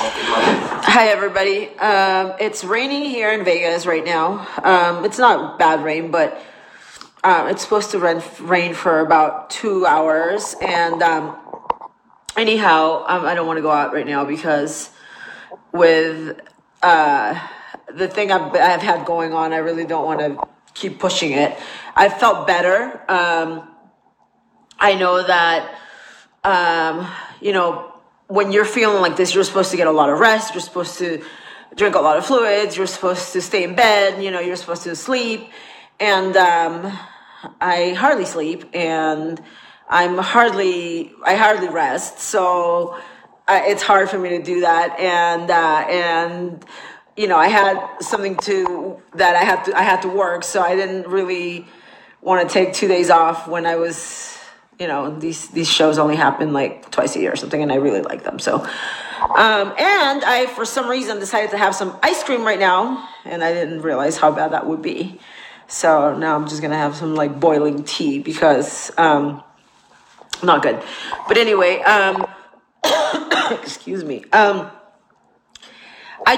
Hi, everybody. It's raining here in Vegas right now. It's not bad rain, but it's supposed to rain for about 2 hours. And anyhow, I don't want to go out right now because with the thing I've had going on, I really don't want to keep pushing it. I felt better. I know that, when you're feeling like this, you're supposed to get a lot of rest. You're supposed to drink a lot of fluids. You're supposed to stay in bed. You're supposed to sleep. And I hardly sleep, and I hardly rest. So it's hard for me to do that. And I had something that I had to work. So I didn't really want to take 2 days off when I was. These shows only happen like twice a year or something, and I really like them. So, and I, for some reason, decided to have some ice cream right now, and I didn't realize how bad that would be. So now I'm just gonna have some like boiling tea because not good. But anyway, excuse me. I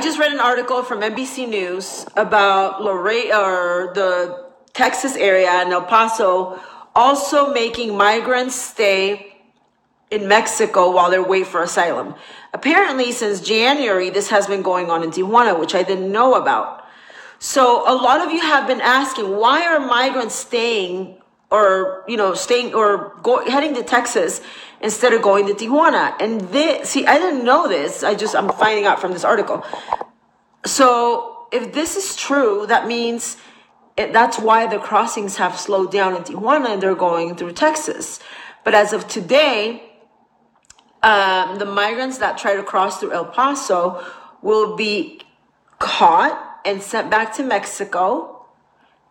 just read an article from NBC News about the Texas area and El Paso also making migrants stay in Mexico while they wait for asylum. Apparently, since January, this has been going on in Tijuana, which I didn't know about. So a lot of you have been asking, why are migrants heading to Texas instead of going to Tijuana? And I didn't know this. I'm finding out from this article. So if this is true, that means that's why the crossings have slowed down in Tijuana and they're going through Texas. But as of today, the migrants that try to cross through El Paso will be caught and sent back to Mexico,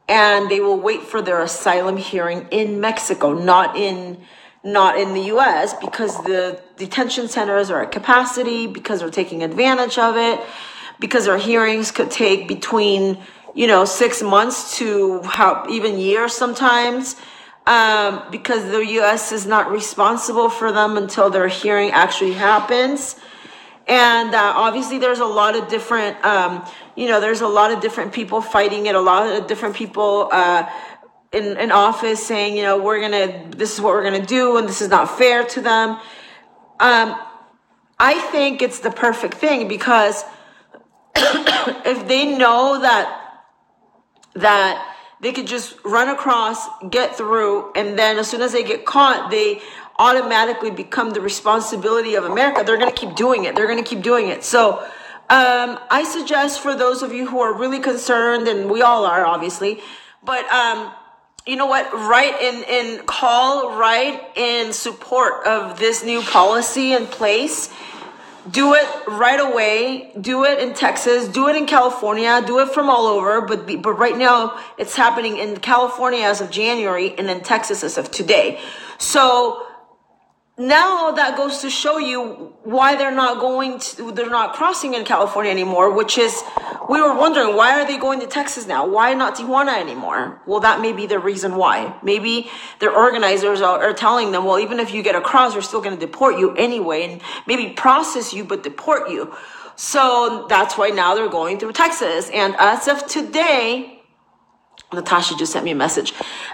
and they will wait for their asylum hearing in Mexico, not in the U.S., because the detention centers are at capacity, because they're taking advantage of it, because their hearings could take between 6 months to even years sometimes, because the U.S. is not responsible for them until their hearing actually happens. And obviously there's a lot of different, there's a lot of different people fighting it, a lot of different people in office saying, this is what we're going to do, and this is not fair to them. I think it's the perfect thing, because if they know that they could just run across, get through, and then as soon as they get caught, they automatically become the responsibility of America. They're going to keep doing it. So I suggest, for those of you who are really concerned, and we all are, obviously, but you know what? Write in support of this new policy in place. Do it right away. Do it in Texas. Do it in California. Do it from all over. But right now, it's happening in California as of January, and in Texas as of today. So now that goes to show you why they're not crossing in California anymore, which is, we were wondering, why are they going to Texas now? Why not Tijuana anymore? Well, that may be the reason why. Maybe their organizers are telling them, well, even if you get across, we're still going to deport you anyway, and maybe process you, but deport you. So that's why now they're going through Texas. And as of today, Natasha just sent me a message.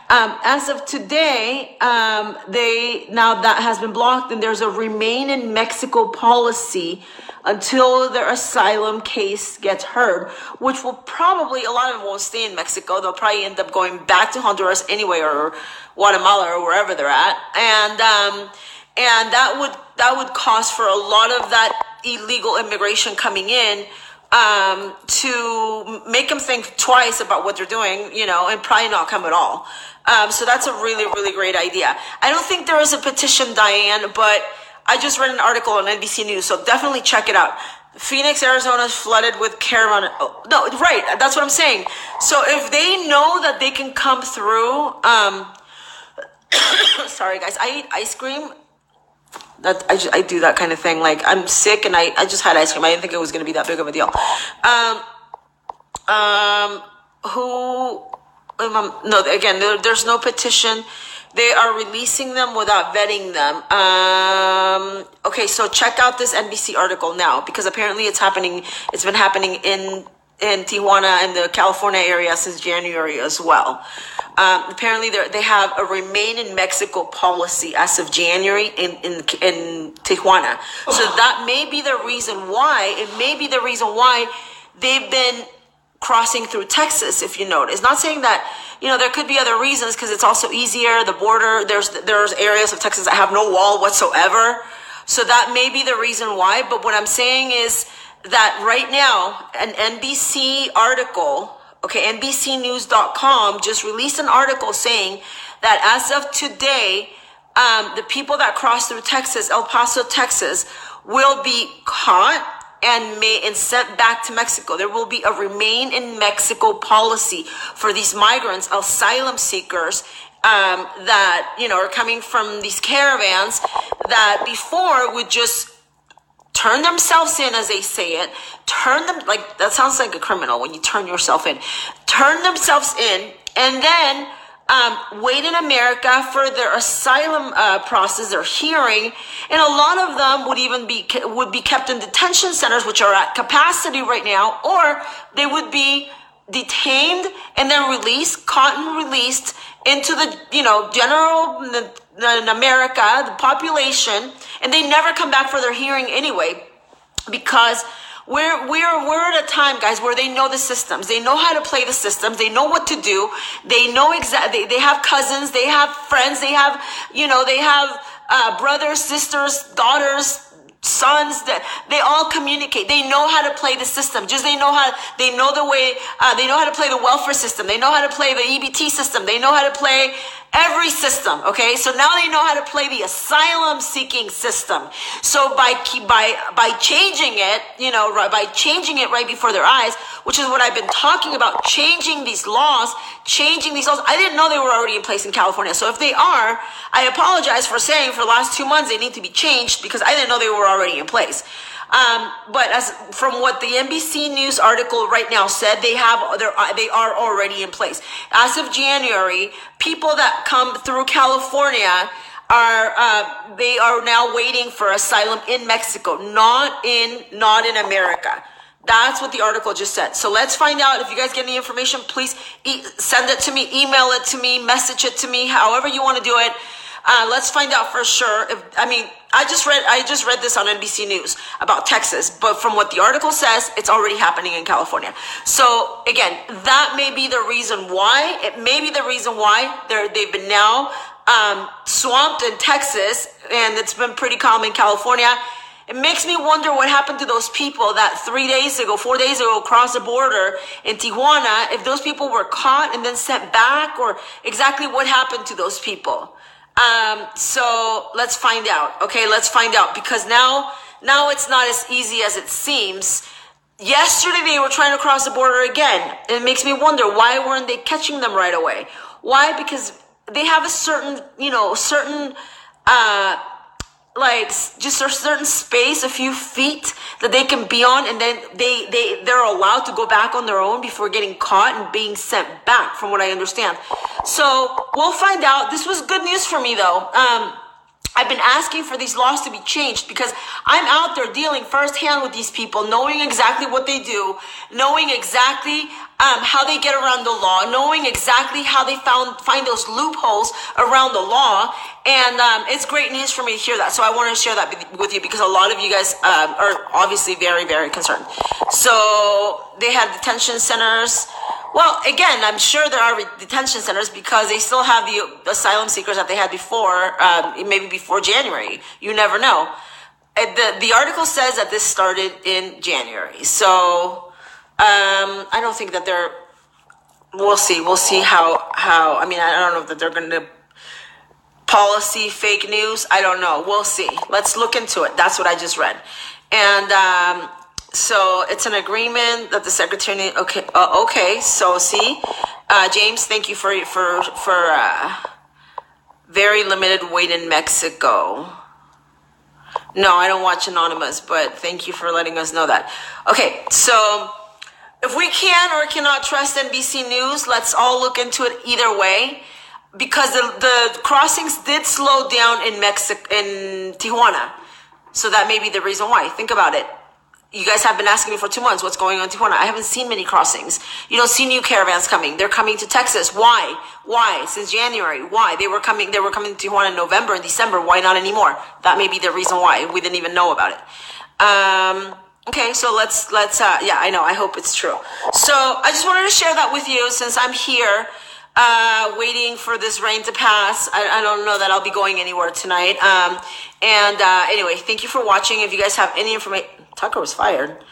As of today, now that has been blocked, and there's a remain in Mexico policy until their asylum case gets heard, which will probably, a lot of them won't stay in Mexico. They'll probably end up going back to Honduras anyway, or Guatemala, or wherever they're at. And that would cause for a lot of that illegal immigration coming in, to make them think twice about what they're doing, and probably not come at all. So that's a really, really great idea. I don't think there is a petition, Diane, but I just read an article on NBC News, so definitely check it out. Phoenix, Arizona is flooded with caravan. Oh, no, right, that's what I'm saying. So if they know that they can come through, sorry guys, I eat ice cream. I do that kind of thing. Like, I'm sick and I just had ice cream. I didn't think it was going to be that big of a deal. There's no petition. They are releasing them without vetting them. Okay, so check out this NBC article now, because apparently it's been happening in Tijuana and the California area since January as well. Apparently they have a remain in Mexico policy as of January in Tijuana. So that may be the reason why. It may be the reason why they've been crossing through Texas, if you notice. Not saying that, there could be other reasons, because it's also easier. The border, there's areas of Texas that have no wall whatsoever. So that may be the reason why. But what I'm saying is that right now, an NBC article, NBCnews.com just released an article saying that as of today, the people that cross through Texas, El Paso, Texas, will be caught and sent back to Mexico. There will be a remain in Mexico policy for these migrants, asylum seekers, that, are coming from these caravans that before would just turn themselves in, as they say it, that sounds like a criminal when you turn yourself in, turn themselves in, and then wait in America for their asylum process, their hearing, and a lot of them would be kept in detention centers, which are at capacity right now, or they would be detained and then caught and released into the general in America, the population, and they never come back for their hearing anyway, because we're at a time, guys, where they know the systems. They know how to play the systems. They know what to do. They know exactly. They have cousins. They have friends. They have, they have brothers, sisters, daughters, sons. That they all communicate. They know how to play the system. They know the way. They know how to play the welfare system. They know how to play the EBT system. They know how to play every system. Okay, so now they know how to play the asylum seeking system. So by changing it, by changing it right before their eyes, which is what I've been talking about, changing these laws. I didn't know they were already in place in California. So if they are, I apologize for saying for the last 2 months they need to be changed, because I didn't know they were already in place. But as from what the NBC News article right now said, they are already in place. As of January, people that come through California they are now waiting for asylum in Mexico, not in America. That's what the article just said. So let's find out. If you guys get any information, please send it to me, email it to me, message it to me, however you want to do it. Let's find out for sure. I just read this on NBC News about Texas, but from what the article says, it's already happening in California. So again, that may be the reason why. It may be the reason why they've been now swamped in Texas, and it's been pretty calm in California. It makes me wonder what happened to those people that 4 days ago crossed the border in Tijuana, if those people were caught and then sent back, or exactly what happened to those people. So let's find out. Okay, let's find out, because now it's not as easy as it seems. Yesterday they were trying to cross the border again. It makes me wonder, why weren't they catching them right away? Why? Because they have a certain just a certain space, a few feet that they can be on, and then they're allowed to go back on their own before getting caught and being sent back, from what I understand. So we'll find out. This was good news for me, though. I've been asking for these laws to be changed, because I'm out there dealing firsthand with these people, knowing exactly what they do, knowing exactly how they get around the law, knowing exactly how they find those loopholes around the law. And it's great news for me to hear that. So I want to share that with you, because a lot of you guys are obviously very, very concerned. So they had detention centers. Well, again, I'm sure there are detention centers, because they still have the asylum seekers that they had before, maybe before January. You never know. The article says that this started in January. So I don't think that we'll see. We'll see how, I don't know that they're going to policy fake news. I don't know. We'll see. Let's look into it. That's what I just read. And, so it's an agreement that the secretary. Okay. So see, James, thank you for very limited wait in Mexico. No, I don't watch Anonymous, but thank you for letting us know that. Okay, so if we can or cannot trust NBC News, let's all look into it either way. because the crossings did slow down in in Tijuana. So that may be the reason why. Think about it. You guys have been asking me for 2 months what's going on in Tijuana. I haven't seen many crossings. You don't see new caravans coming. They're coming to Texas. Why? Why? Since January. Why? They were coming to Tijuana in November and December. Why not anymore? That may be the reason why. We didn't even know about it. Okay, so let's yeah, I know. I hope it's true. So I just wanted to share that with you since I'm here, waiting for this rain to pass. I don't know that I'll be going anywhere tonight. Anyway, thank you for watching. If you guys have any information, Tucker was fired.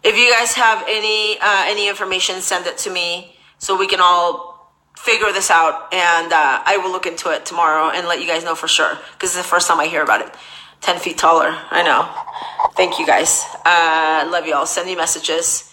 If you guys have any information, send it to me so we can all figure this out. And I will look into it tomorrow and let you guys know for sure. Because it's the first time I hear about it. 10 feet taller. I know. Thank you guys. Love you all. Send me messages.